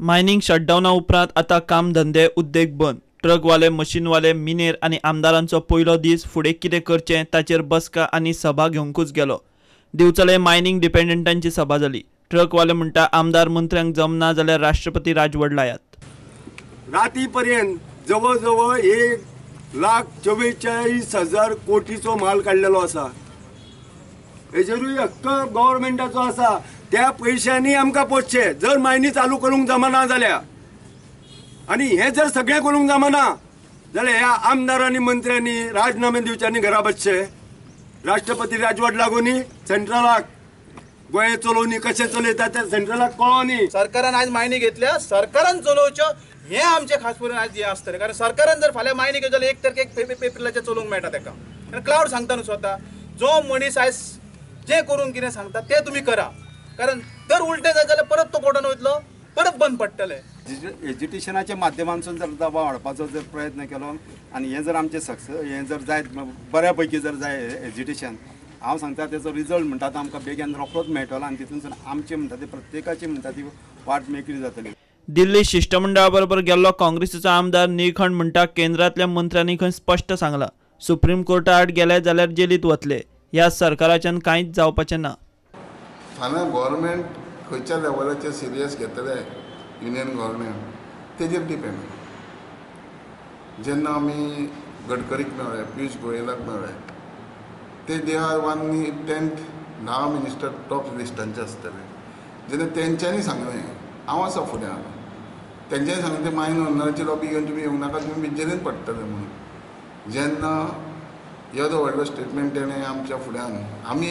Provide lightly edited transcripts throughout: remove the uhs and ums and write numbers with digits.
Mining शटडाऊना उपरांत आता काम धंदे उद्देग बंद। ट्रकवाले, मशीनवाले, मिनेर आणि आमदारांचो पयलो दीस फुडें कितें करचें ताचेर बसका आनी सभा घेवंकूच गेलो। दिवचले मायनिंग डिपेंडंटांची सभा जाली। ट्रकवाले म्हणटा आमदार मंत्र्यांक जमना जाल्यार राष्ट्रपती राजवट लायात। राती पर्यंत जवळ जवळ 1,44,000 कोटीचो माल काडलेलो आसा। हेजेरूय हक्क गव्हर्नमेंटाचो आसा। त्या पैशांनी आमकां पोचचे जर मायनी चालू करूंक जमना जाल्यार आनी हे जर सगळें करूंक जमना जाल्यार ह्या आमदारांनी मंत्र्यांनी राजीनामे दिवच्यांनी घरा बसचे। राष्ट्रपती राजवट लागूनी सेंट्रलाक गोंय चलोवनी कशें चलयता ते सेंट्रलाक कळोनी। सरकारान आज मायनी घेतल्या, सरकारान चलोवच्यो हे आमचे खास करून आज हे आसतलें। कारण सरकारान जर फाल्यां मायनी घेतली जाल्यार एक तारखेक पेपराचेर चलोवंक मेळटा तेका। कारण क्लाउड सांगता न्हू स्वता, जो मनीस आयज जे करून कितें सांगता ते तुमी करा। कारण जर उलटें जालें जाल्यार परत तो कोर्टान वयतलो, परत बंद पडटलें। एज्युकेशनाच्या माध्यमांतून जर दबाव हाडपाचो जर प्रयत्न केलो आनी हें जर आमचें सक्सेस हें जर जायत बऱ्यापैकी जर जाय एज्युकेशन, हांव सांगता तेजो रिजल्ट म्हणटा तो आमकां बेगीन रोखडोच मेळटलो आनी तितून आमची म्हणटा ती प्रत्येकाची म्हणटा ती वाट मेकळी जातली। दिल्ली शिष्टमंडळा बरोबर गेल्लो काँग्रेसीचो आमदार निळखंड म्हणटा केंद्रांतल्या मंत्र्यांनी खंय स्पश्ट सांगलां सुप्रीम कोर्टा आड गेले जाल्यार जेलींत वतले। ह्या सरकाराच्यान कांयच जावपाचें ना। फाल्यां गव्हर्नमेंट खंयच्या लेवलाचेर सिरियस घेतले युनियन गव्हर्नमेंट तेजेर डिपेंड। जेन्ना आमी गडकरीक मेळ्ळे, पियूष गोयलाक मेळ्ळे, ते they are one 10 minister top लिस्टांचे आसतले। जेन्ना तेंच्यांनी सांगलें हांव आसा फुड्यान, तेंच्यांनी सांगलें ते मायन ओनराची लॉबी घेवन तुमी येवं नाका, तुमी जेलीन पडटले म्हणून। जेन्ना येदो व्हडलो स्टेटमेंट तेणें आमच्या फुड्यान, आमी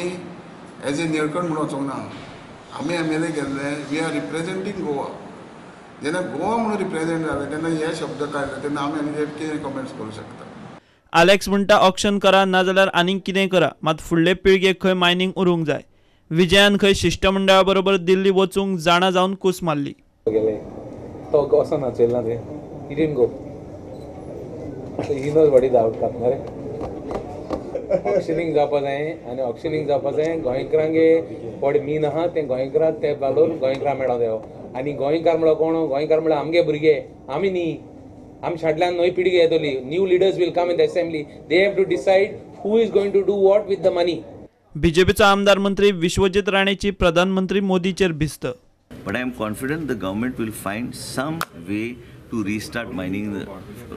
एज ए निळकंठ म्हणून वचोंक ना, आमी MLA गेल्ले, वी आर रिप्रेझेंटींग गोवा। जेन्ना गोवा म्हणून रिप्रेझेंट जालें तेन्ना हे शब्द काडले तेन्ना आमी आनी कितें कमेंट्स करूं शकता। आलेक्स म्हणटा ऑक्शन करा नाजाल्यार आनीक कितें करा, मात फुडले पिळगेक खंय मायनिंग उरूंक जाय। विजयान खंय शिष्टमंडळा बरोबर दिल्ली वचूंक जाणा जावन कूस मारली। तो वचना चलना ते he didn't go, he knows what is outcome रे। ऑक्शनिंग जावपा जाय आनी ऑक्शनिंग जावपा जाय गोंयकारांगे व्हड मीन आहा तें गोंयकारांक ते घालून गोंयकारांक मेळो जायो। आनी गोंयकार म्हळ्यार कोण? गोंयकार म्हळ्यार आमगे भुरगे, आमी न्ही। आमी फाटल्यान नवी पिढी येतली, new leaders will come in the assembly, they have to decide who is going to do what with the money. बीजेपीचो आमदार मंत्री विश्वजीत राणेची प्रधानमंत्री मोदीचेर भिस्त। But I am confident the government will find some way to restart mining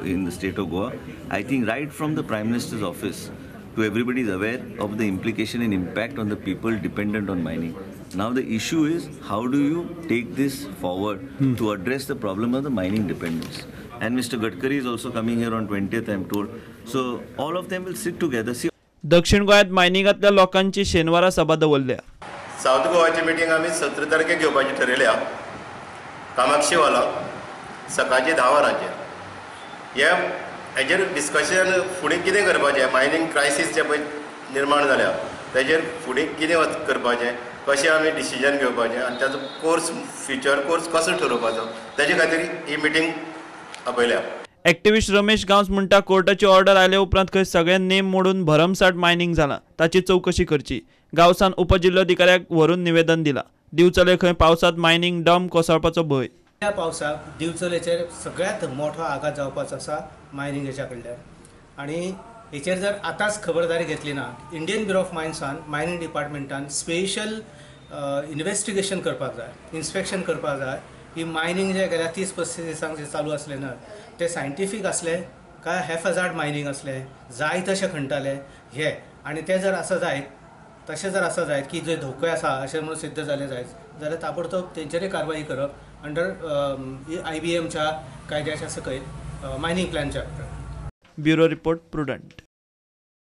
in the state of Goa. I think right from the Prime Minister's office to everybody is aware of the implication and impact on the people dependent on mining. Now the issue is how do you take this forward to address the problem of the mining dependence. And Mr. Gadkari is also coming here on 20th, I am told. So all of them will sit together. See, दक्षिण गोंयांत मायनिंगांतल्या लोकांची शेनवारा सभा दवरल्या। South गोवाची meeting आमी 17 तारखेक घेवपाची ठरयल्या कामाक्षी हॉला सकाळचे 10 वरांचेर। हेजेर डिस्कशन फुडें कितें करपाचें, मायनिंग क्रायसीस जे पळय निर्माण जाल्या तेजेर फुडें कितें करपाचें, कशें आमी डिसिजन घेवपाचें आनी ताचो कोर्स फ्युचर कोर्स कसो ठरोवपाचो तेजे खातीर ही मिटींग आपयल्या। एक्टिविस्ट रमेश गांवस म्हणटा कोर्टाची ऑर्डर आयले उपरांत खंय सगळे नेम मोडून भरमसाट मायनिंग जालां ताची चवकशी करची। गांवसान उपजिल्लोधिकाऱ्याक व्हरून निवेदन दिलां। दिवचले खंय पावसांत मायनिंग डंप कोसळपाचो भंय। ह्या पावसाक दिवचलेचेर सगळ्यांत मोठो आघात जावपाचो आसा मायनिंगेच्या कडल्यान। आनी हेचेर जर आतांच खबरदारी घेतली ना, इंडियन ब्युरो ऑफ मायन्सान मायनिंग डिपार्टमेंटान स्पेशल इन्व्हेस्टिगेशन करपाक जाय, इन्स्पेक्शन करपाक जाय की मायनिंग जे गेल्या 30-35 दिसांक जे चालू आसले ना ते सायंटिफीक आसले काय हॅफहॅजार्ड मायनिंग आसले, जाय तशें खणटाले हे। आनी ते जर आसा जायत, तशें जर आसा जायत की जे धोके आसा अशें म्हणून सिद्ध जाले जायत जाल्यार ताबडतोब तेंचेरय कारवाई करप अंडर IBMच्या कायद्याच्या सकयल मायनिंग प्लॅनच्या। Bureau report prudent.